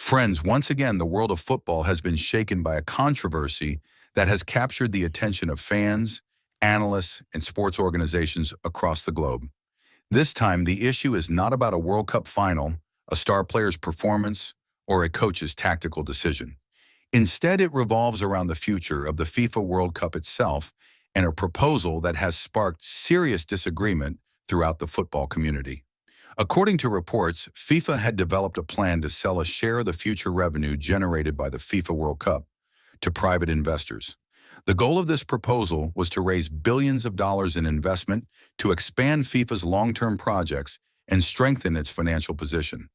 Friends, once again, the world of football has been shaken by a controversy that has captured the attention of fans, analysts, and sports organizations across the globe. This time, the issue is not about a World Cup final, a star player's performance, or a coach's tactical decision. Instead, it revolves around the future of the FIFA World Cup itself and a proposal that has sparked serious disagreement throughout the football community. According to reports, FIFA had developed a plan to sell a share of the future revenue generated by the FIFA World Cup to private investors. The goal of this proposal was to raise billions of dollars in investment to expand FIFA's long-term projects and strengthen its financial position.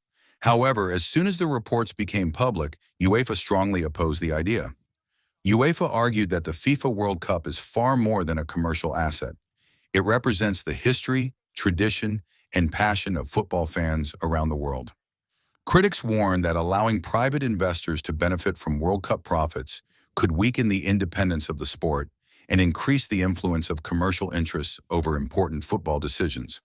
However, as soon as the reports became public, UEFA strongly opposed the idea. UEFA argued that the FIFA World Cup is far more than a commercial asset. It represents the history, tradition, and passion of football fans around the world. Critics warned that allowing private investors to benefit from World Cup profits could weaken the independence of the sport and increase the influence of commercial interests over important football decisions.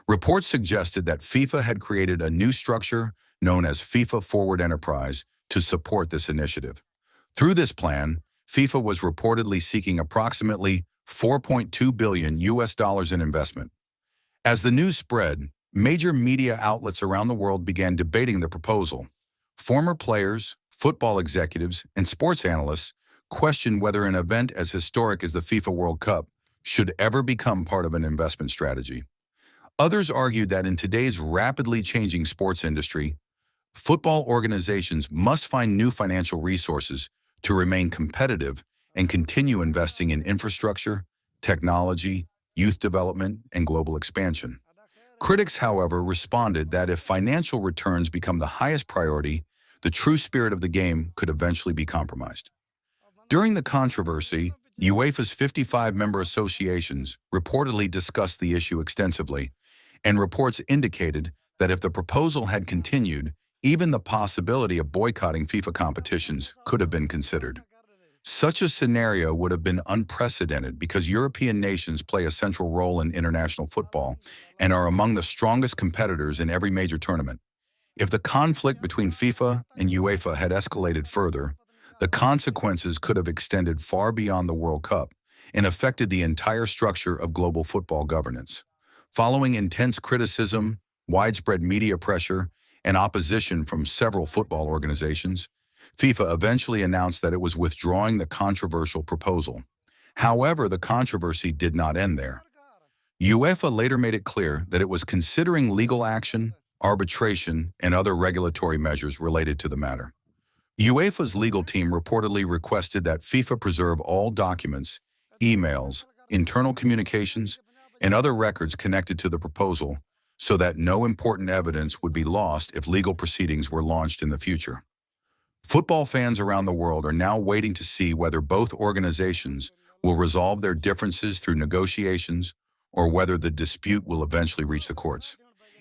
Reports suggested that FIFA had created a new structure known as FIFA Forward Enterprise to support this initiative. Through this plan, FIFA was reportedly seeking approximately $4.2 billion in investment. As the news spread, major media outlets around the world began debating the proposal. Former players, football executives, and sports analysts questioned whether an event as historic as the FIFA World Cup should ever become part of an investment strategy. Others argued that in today's rapidly changing sports industry, football organizations must find new financial resources to remain competitive and continue investing in infrastructure, technology, youth development, and global expansion. Critics, however, responded that if financial returns become the highest priority, the true spirit of the game could eventually be compromised. During the controversy, UEFA's 55 member associations reportedly discussed the issue extensively, and reports indicated that if the proposal had continued, even the possibility of boycotting FIFA competitions could have been considered. Such a scenario would have been unprecedented because European nations play a central role in international football and are among the strongest competitors in every major tournament. If the conflict between FIFA and UEFA had escalated further, the consequences could have extended far beyond the World Cup and affected the entire structure of global football governance. Following intense criticism, widespread media pressure, and opposition from several football organizations, FIFA eventually announced that it was withdrawing the controversial proposal. However, the controversy did not end there. UEFA later made it clear that it was considering legal action, arbitration, and other regulatory measures related to the matter. UEFA's legal team reportedly requested that FIFA preserve all documents, emails, internal communications, and other records connected to the proposal so that no important evidence would be lost if legal proceedings were launched in the future. Football fans around the world are now waiting to see whether both organizations will resolve their differences through negotiations or whether the dispute will eventually reach the courts.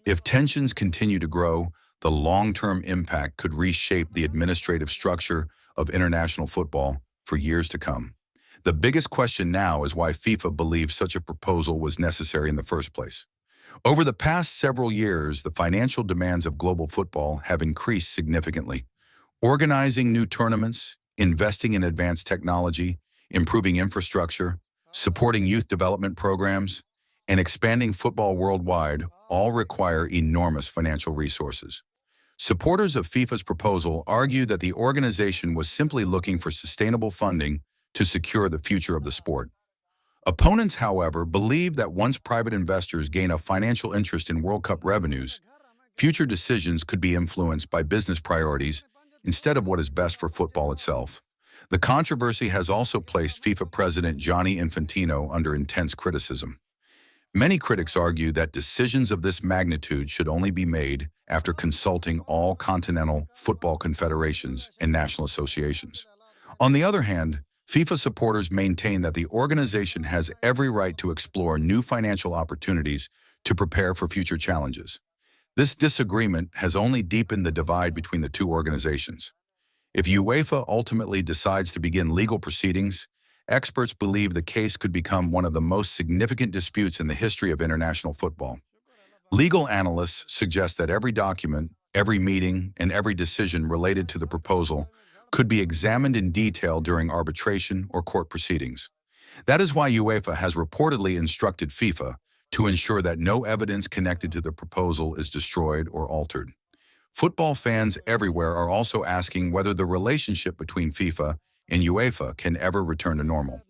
If tensions continue to grow, the long-term impact could reshape the administrative structure of international football for years to come. The biggest question now is why FIFA believes such a proposal was necessary in the first place. Over the past several years, the financial demands of global football have increased significantly. Organizing new tournaments, investing in advanced technology, improving infrastructure, supporting youth development programs, and expanding football worldwide all require enormous financial resources. Supporters of FIFA's proposal argue that the organization was simply looking for sustainable funding to secure the future of the sport. Opponents, however, believe that once private investors gain a financial interest in World Cup revenues, future decisions could be influenced by business priorities instead of what is best for football itself. The controversy has also placed FIFA President Gianni Infantino under intense criticism. Many critics argue that decisions of this magnitude should only be made after consulting all continental football confederations and national associations. On the other hand, FIFA supporters maintain that the organization has every right to explore new financial opportunities to prepare for future challenges. This disagreement has only deepened the divide between the two organizations. If UEFA ultimately decides to begin legal proceedings, experts believe the case could become one of the most significant disputes in the history of international football. Legal analysts suggest that every document, Every meeting and every decision related to the proposal could be examined in detail during arbitration or court proceedings. That is why UEFA has reportedly instructed FIFA to ensure that no evidence connected to the proposal is destroyed or altered. Football fans everywhere are also asking whether the relationship between FIFA and UEFA can ever return to normal.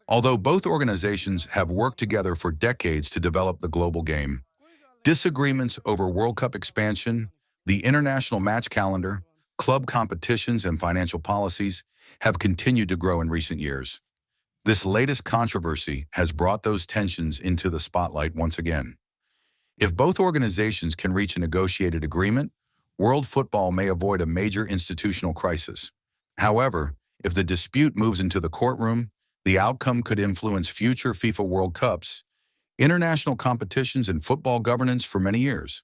Although both organizations have worked together for decades to develop the global game, disagreements over World Cup expansion, the international match calendar, club competitions, and financial policies have continued to grow in recent years. This latest controversy has brought those tensions into the spotlight once again. If both organizations can reach a negotiated agreement, world football may avoid a major institutional crisis. However, if the dispute moves into the courtroom, the outcome could influence future FIFA World Cups, international competitions, and football governance for many years.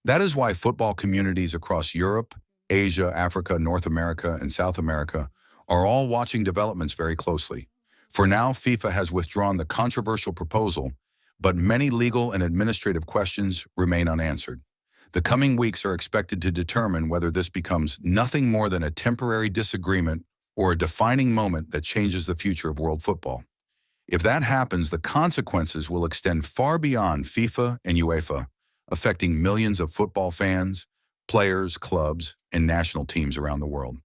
That is why football communities across Europe, Asia, Africa, North America, and South America are all watching developments very closely. For now, FIFA has withdrawn the controversial proposal, but many legal and administrative questions remain unanswered. The coming weeks are expected to determine whether this becomes nothing more than a temporary disagreement or a defining moment that changes the future of world football. If that happens, the consequences will extend far beyond FIFA and UEFA, affecting millions of football fans, players, clubs, and national teams around the world.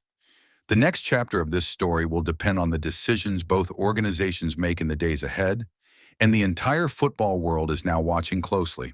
The next chapter of this story will depend on the decisions both organizations make in the days ahead, and the entire football world is now watching closely.